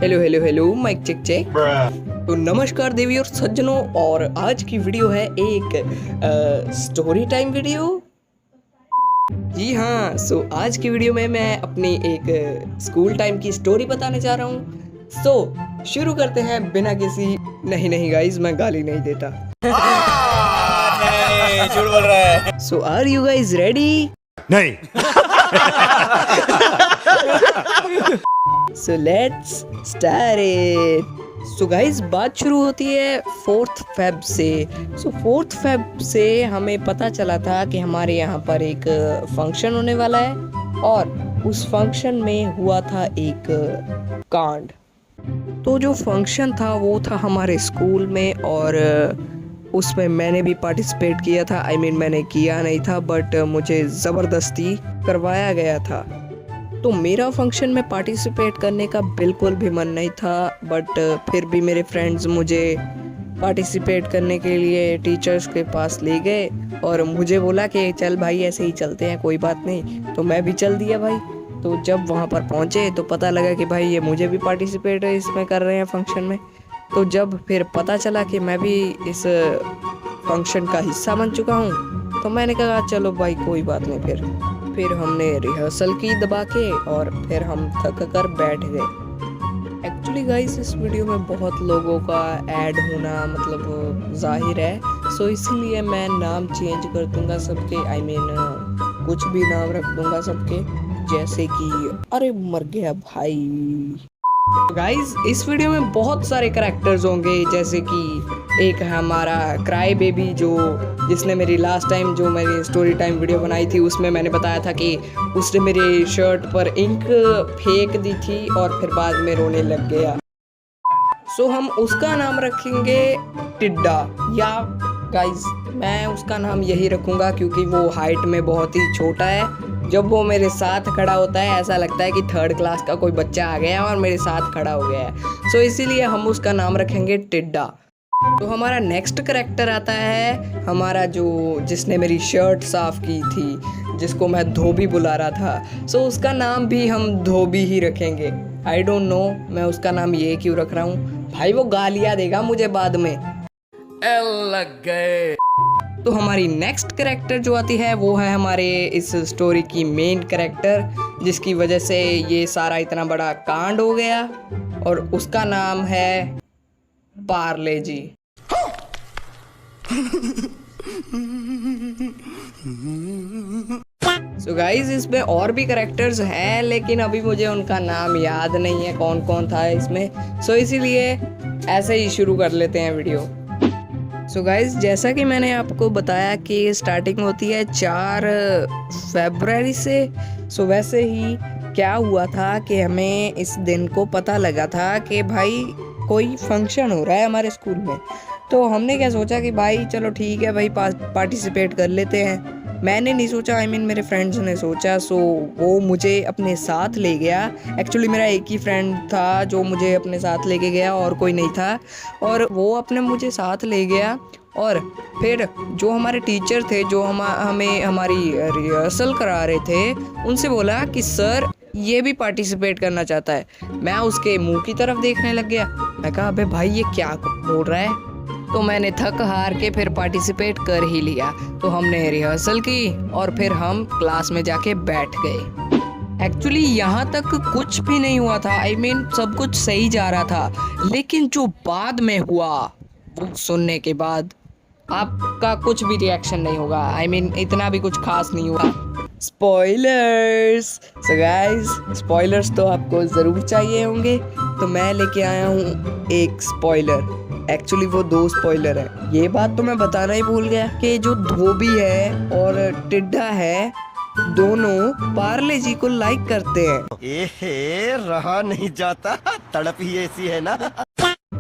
Hello hello hello mic check check. तो नमस्कार देवी और सज्जनों, और आज की वीडियो है एक स्टोरी टाइम वीडियो। जी हाँ, सो आज की वीडियो में मैं अपनी एक स्कूल टाइम की स्टोरी बताने जा रहा हूँ। सो शुरू करते हैं बिना किसी नहीं गाइस, मैं गाली नहीं देता। नहीं, झूठ बोल रहा है। सो आर यू गाइस रेडी? नहीं। So let's start it. So guys, बात शुरू होती है 4th फेब से। So 4th फेब से हमें पता चला था कि हमारे यहाँ पर एक फंक्शन होने वाला है, और उस फंक्शन में हुआ था एक कांड। तो जो फंक्शन था वो था हमारे स्कूल में, और उसमें मैंने भी पार्टिसिपेट किया था। मैंने किया नहीं था, बट मुझे ज़बरदस्ती करवाया गया था। तो मेरा फंक्शन में पार्टिसिपेट करने का बिल्कुल भी मन नहीं था, बट फिर भी मेरे फ्रेंड्स मुझे पार्टिसिपेट करने के लिए टीचर्स के पास ले गए और मुझे बोला कि चल भाई ऐसे ही चलते हैं, कोई बात नहीं। तो मैं भी चल दिया भाई। तो जब वहाँ पर पहुँचे तो पता लगा कि भाई ये मुझे भी पार्टिसिपेट इसमें कर रहे हैं फंक्शन में। तो जब फिर पता चला कि मैं भी इस फंक्शन का हिस्सा बन चुका हूँ, तो मैंने कहा चलो भाई कोई बात नहीं। फिर हमने रिहर्सल की दबा के, और फिर हम थक कर बैठ गए। एक्चुअली गाइस, इस वीडियो में बहुत लोगों का ऐड होना मतलब जाहिर है, सो इसीलिए मैं नाम चेंज कर दूंगा सबके। कुछ भी नाम रख दूंगा सबके, जैसे कि अरे मर गया भाई। गाइस, इस वीडियो में बहुत सारे कैरेक्टर्स होंगे, जैसे कि एक है हमारा क्राई बेबी, जिसने मेरी लास्ट टाइम जो मेरी स्टोरी टाइम वीडियो बनाई थी उसमें मैंने बताया था कि उसने मेरे शर्ट पर इंक फेंक दी थी और फिर बाद में रोने लग गया। सो हम उसका नाम रखेंगे टिड्डा, या गाइस मैं उसका नाम यही रखूँगा क्योंकि वो हाइट में बहुत ही छोटा है। जब वो मेरे साथ खड़ा होता है ऐसा लगता है कि 3rd क्लास का कोई बच्चा आ गया और मेरे साथ खड़ा हो गया है। सो इसीलिए हम उसका नाम रखेंगे टिड्डा। तो हमारा नेक्स्ट कैरेक्टर आता है हमारा जिसने मेरी शर्ट साफ की थी, जिसको मैं धोबी बुला रहा था। सो उसका नाम भी हम धोबी ही रखेंगे। आई डोंट नो मैं उसका नाम ये क्यों रख रहा हूँ भाई, वो गालियाँ देगा मुझे बाद में। लग गए। तो हमारी नेक्स्ट कैरेक्टर जो आती है वो है हमारे इस स्टोरी की मेन कैरेक्टर, जिसकी वजह से ये सारा इतना बड़ा कांड हो गया, और उसका नाम है पार्ले जी। सो गाइज, इसमें और भी कैरेक्टर्स हैं, लेकिन अभी मुझे उनका नाम याद नहीं है कौन कौन था इसमें। सो इसीलिए ऐसे ही शुरू कर लेते हैं वीडियो। सो गाइज, जैसा कि मैंने आपको बताया कि स्टार्टिंग होती है 4 फरवरी से। सो वैसे ही क्या हुआ था कि हमें इस दिन को पता लगा था कि भाई कोई फंक्शन हो रहा है हमारे स्कूल में। तो हमने क्या सोचा कि भाई चलो ठीक है भाई, पार्टिसिपेट कर लेते हैं। मैंने नहीं सोचा, मेरे फ्रेंड्स ने सोचा। सो वो मुझे अपने साथ ले गया। एक्चुअली मेरा एक ही फ्रेंड था जो मुझे अपने साथ लेके गया, और कोई नहीं था, और वो अपने मुझे साथ ले गया। और फिर जो हमारे टीचर थे जो हमें हमारी रिहर्सल करा रहे थे, उनसे बोला कि सर ये भी पार्टिसिपेट करना चाहता है। मैं उसके मुंह की तरफ देखने लग गया। मैं कहा अबे भाई ये क्या बोल रहा है। तो मैंने थक हार के फिर पार्टिसिपेट कर ही लिया। तो हमने रिहर्सल की और फिर हम क्लास में जाके बैठ गए। एक्चुअली यहाँ तक कुछ भी नहीं हुआ था। सब कुछ सही जा रहा था, लेकिन जो बाद में हुआ वो सुनने के बाद आपका कुछ भी रिएक्शन नहीं होगा। इतना भी कुछ खास नहीं हुआ। स्पॉयलर्स। सो गाइस, स्पॉयलर्स तो आपको ज़रूर चाहिए होंगे, तो मैं लेके आया हूँ एक स्पॉयलर। एक्चुअली वो 2 स्पॉइलर है। ये बात तो मैं बताना ही भूल गया कि जो धोबी है और टिड्डा है, दोनों पार्ले जी को लाइक करते हैं। एहे, रहा नहीं जाता, तड़प ही ऐसी है ना।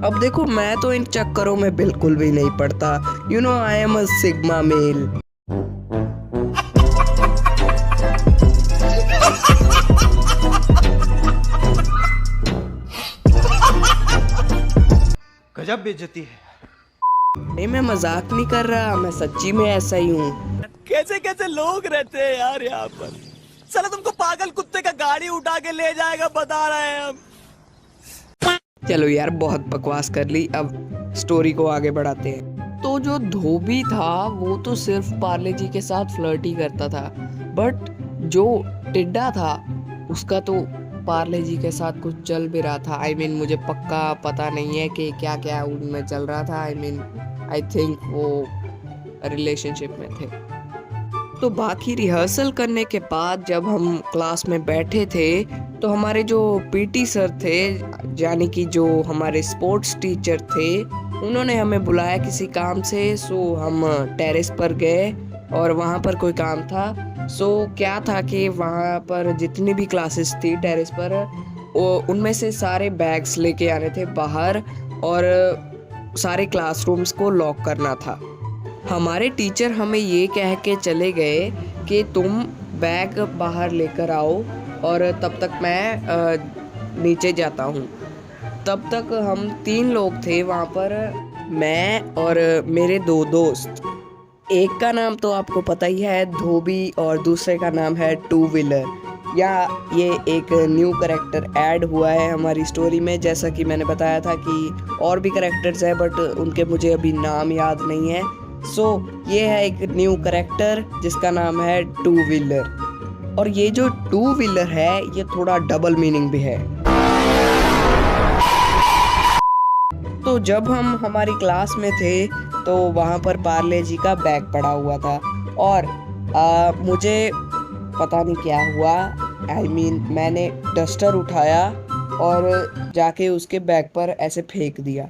अब देखो, मैं तो इन चक्करों में बिल्कुल भी नहीं पड़ता। You know I am a sigma male. गजब बेइज्जती है। नहीं, मैं मजाक नहीं कर रहा, मैं सच्ची में ऐसा ही हूँ। कैसे कैसे लोग रहते हैं यार यहाँ पर। साला तुमको पागल कुत्ते का गाड़ी उठा के ले जाएगा, बता रहे हैं हम। चलो यार, बहुत बकवास कर ली, अब स्टोरी को आगे बढ़ाते हैं। तो जो धोबी था वो तो सिर्फ पार्ले जी के साथ फ्लर्ट ही करता था, बट जो टिड्डा था उसका तो पार्ले जी के साथ कुछ चल भी रहा था। आई मीन मुझे पक्का पता नहीं है कि क्या क्या उनमें चल रहा था। आई थिंक वो रिलेशनशिप में थे। तो बाकी रिहर्सल करने के बाद जब हम क्लास में बैठे थे तो हमारे जो पीटी सर थे, यानी कि जो हमारे स्पोर्ट्स टीचर थे, उन्होंने हमें बुलाया किसी काम से। सो हम टेरेस पर गए और वहाँ पर कोई काम था। सो क्या था कि वहाँ पर जितनी भी क्लासेस थी टेरेस पर, उनमें से सारे बैग्स लेके आने थे बाहर और सारे क्लासरूम्स को लॉक करना था। हमारे टीचर हमें ये कह के चले गए कि तुम बैग बाहर लेकर आओ और तब तक मैं नीचे जाता हूँ। तब तक हम 3 लोग थे वहाँ पर, मैं और मेरे 2 दोस्त। एक का नाम तो आपको पता ही है, धोबी, और दूसरे का नाम है टू व्हीलर। या ये एक न्यू करेक्टर ऐड हुआ है हमारी स्टोरी में। जैसा कि मैंने बताया था कि और भी करेक्टर्स हैं बट उनके मुझे अभी नाम याद नहीं है। सो ये है एक न्यू करेक्टर जिसका नाम है टू व्हीलर। और ये जो टू व्हीलर है ये थोड़ा डबल मीनिंग भी है। तो जब हम हमारी क्लास में थे तो वहाँ पर पार्ले जी का बैग पड़ा हुआ था और मुझे पता नहीं क्या हुआ, मैंने डस्टर उठाया और जाके उसके बैग पर ऐसे फेंक दिया।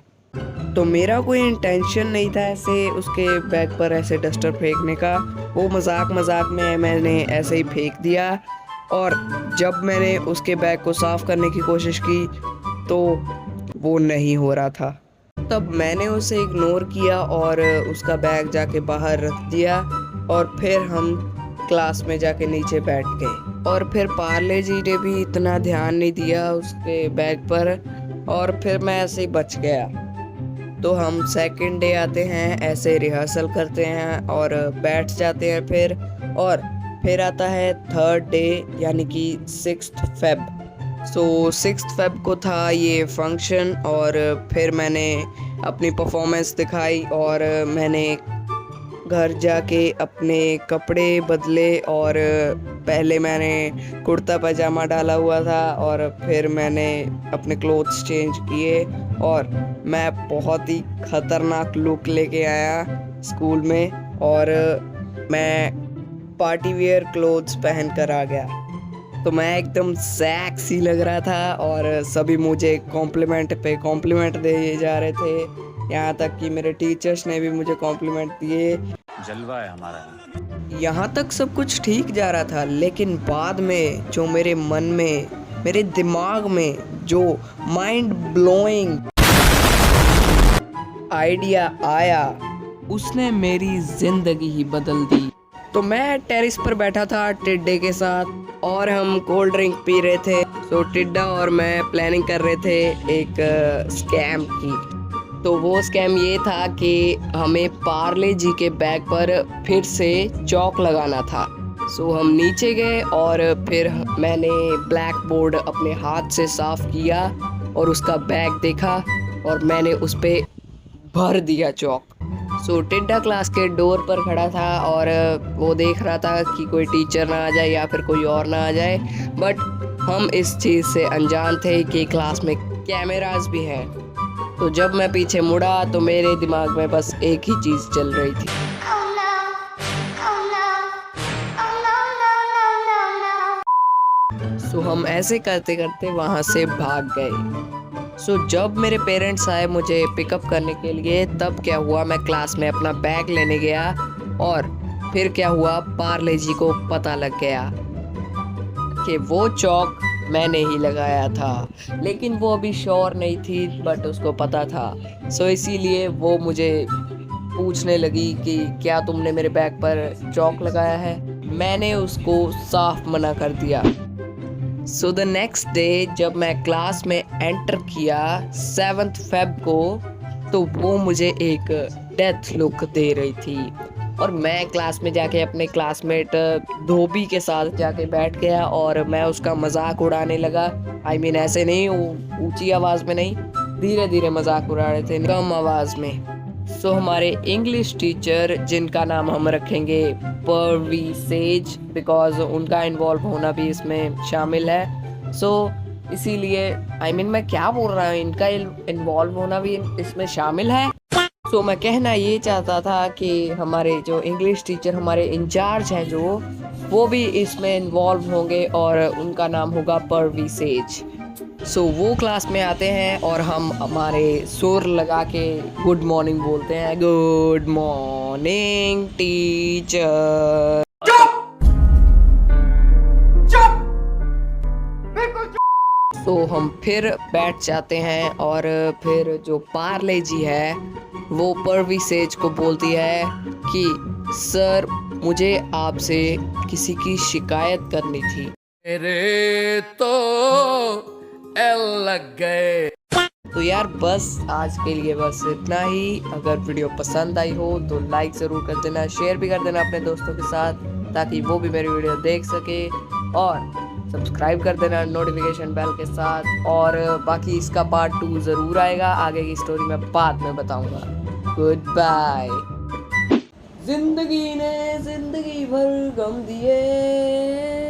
तो मेरा कोई इंटेंशन नहीं था ऐसे उसके बैग पर ऐसे डस्टर फेंकने का, वो मजाक में मैंने ऐसे ही फेंक दिया। और जब मैंने उसके बैग को साफ करने की कोशिश की तो वो नहीं हो रहा था। तब मैंने उसे इग्नोर किया और उसका बैग जाके बाहर रख दिया और फिर हम क्लास में जाके नीचे बैठ गए। और फिर पार्ले जी ने भी इतना ध्यान नहीं दिया उसके बैग पर और फिर मैं ऐसे ही बच गया। तो हम सेकंड डे आते हैं, ऐसे रिहर्सल करते हैं और बैठ जाते हैं फिर आता है थर्ड डे यानी कि 6th फेब। सो 6th फेब को था ये फंक्शन और फिर मैंने अपनी परफॉर्मेंस दिखाई और मैंने घर जाके अपने कपड़े बदले और पहले मैंने कुर्ता पजामा डाला हुआ था और फिर मैंने अपने क्लोथ्स चेंज किए और मैं बहुत ही खतरनाक लुक लेके आया स्कूल में और मैं पार्टी वेयर क्लोथ्स पहन कर आ गया। तो मैं एकदम सेक्सी लग रहा था और सभी मुझे कॉम्प्लीमेंट पे कॉम्प्लीमेंट दिए जा रहे थे, यहाँ तक कि मेरे टीचर्स ने भी मुझे कॉम्प्लीमेंट दिए। जलवा है हमारा। यहाँ तक सब कुछ ठीक जा रहा था, लेकिन बाद में जो मेरे मन में, मेरे दिमाग में जो माइंड ब्लोइंग आइडिया आया उसने मेरी जिंदगी ही बदल दी। तो मैं टेरेस पर बैठा था टिड्डे के साथ और हम कोल्ड ड्रिंक पी रहे थे। तो टिड्डा और मैं प्लानिंग कर रहे थे एक स्कैम की। तो वो स्कैम ये था कि हमें पार्ले जी के बैग पर फिर से चौक लगाना था। सो हम नीचे गए और फिर मैंने ब्लैक बोर्ड अपने हाथ से साफ किया और उसका बैग देखा और मैंने उस पे भर दिया चौक। सो टिड्डा क्लास के डोर पर खड़ा था और वो देख रहा था कि कोई टीचर ना आ जाए या फिर कोई और ना आ जाए, बट हम इस चीज़ से अनजान थे कि क्लास में कैमरास भी हैं। तो जब मैं पीछे मुड़ा तो मेरे दिमाग में बस एक ही चीज़ चल रही थी, सो हम ऐसे करते करते वहाँ से भाग गए। सो जब मेरे पेरेंट्स आए मुझे पिकअप करने के लिए, तब क्या हुआ, मैं क्लास में अपना बैग लेने गया और फिर क्या हुआ, पार्ले जी को पता लग गया कि वो चौक मैंने ही लगाया था। लेकिन वो अभी श्योर नहीं थी बट उसको पता था। सो इसीलिए वो मुझे पूछने लगी कि क्या तुमने मेरे बैग पर चौक लगाया है। मैंने उसको साफ मना कर दिया। सो द नेक्स्ट डे जब मैं क्लास में एंटर किया 7th फेब को, तो वो मुझे एक डेथ लुक दे रही थी और मैं क्लास में जाके अपने क्लासमेट धोबी के साथ जाके बैठ गया और मैं उसका मजाक उड़ाने लगा। ऐसे नहीं, ऊंची आवाज़ में नहीं, धीरे धीरे मजाक उड़ा रहे थे कम आवाज में। सो हमारे इंग्लिश टीचर, जिनका नाम हम रखेंगे परवी सेज, बिकॉज उनका इन्वॉल्व होना भी इसमें शामिल है। सो इसीलिए मैं क्या बोल रहा हूँ, इनका इन्वॉल्व होना भी इसमें शामिल है। तो मैं कहना ये चाहता था कि हमारे जो इंग्लिश टीचर, हमारे इंचार्ज हैं जो, वो भी इसमें इन्वॉल्व होंगे और उनका नाम होगा परवी सेज। सो वो क्लास में आते हैं और हम हमारे सुर लगा के गुड मॉर्निंग बोलते हैं, गुड मॉर्निंग टीचर। तो हम फिर बैठ जाते हैं और फिर जो पार्ले जी है वो परवी सेज को बोलती है कि सर, मुझे आपसे किसी की शिकायत करनी थी। मेरे तो एल लग गए। तो यार बस आज के लिए बस इतना ही। अगर वीडियो पसंद आई हो तो लाइक ज़रूर कर देना, शेयर भी कर देना अपने दोस्तों के साथ, ताकि वो भी मेरी वीडियो देख सके, और सब्सक्राइब कर देना नोटिफिकेशन बेल के साथ। और बाकी इसका पार्ट 2 ज़रूर आएगा, आगे की स्टोरी मैं बाद में बताऊंगा। Good bye. जिंदगी ने जिंदगी भर गम दिए।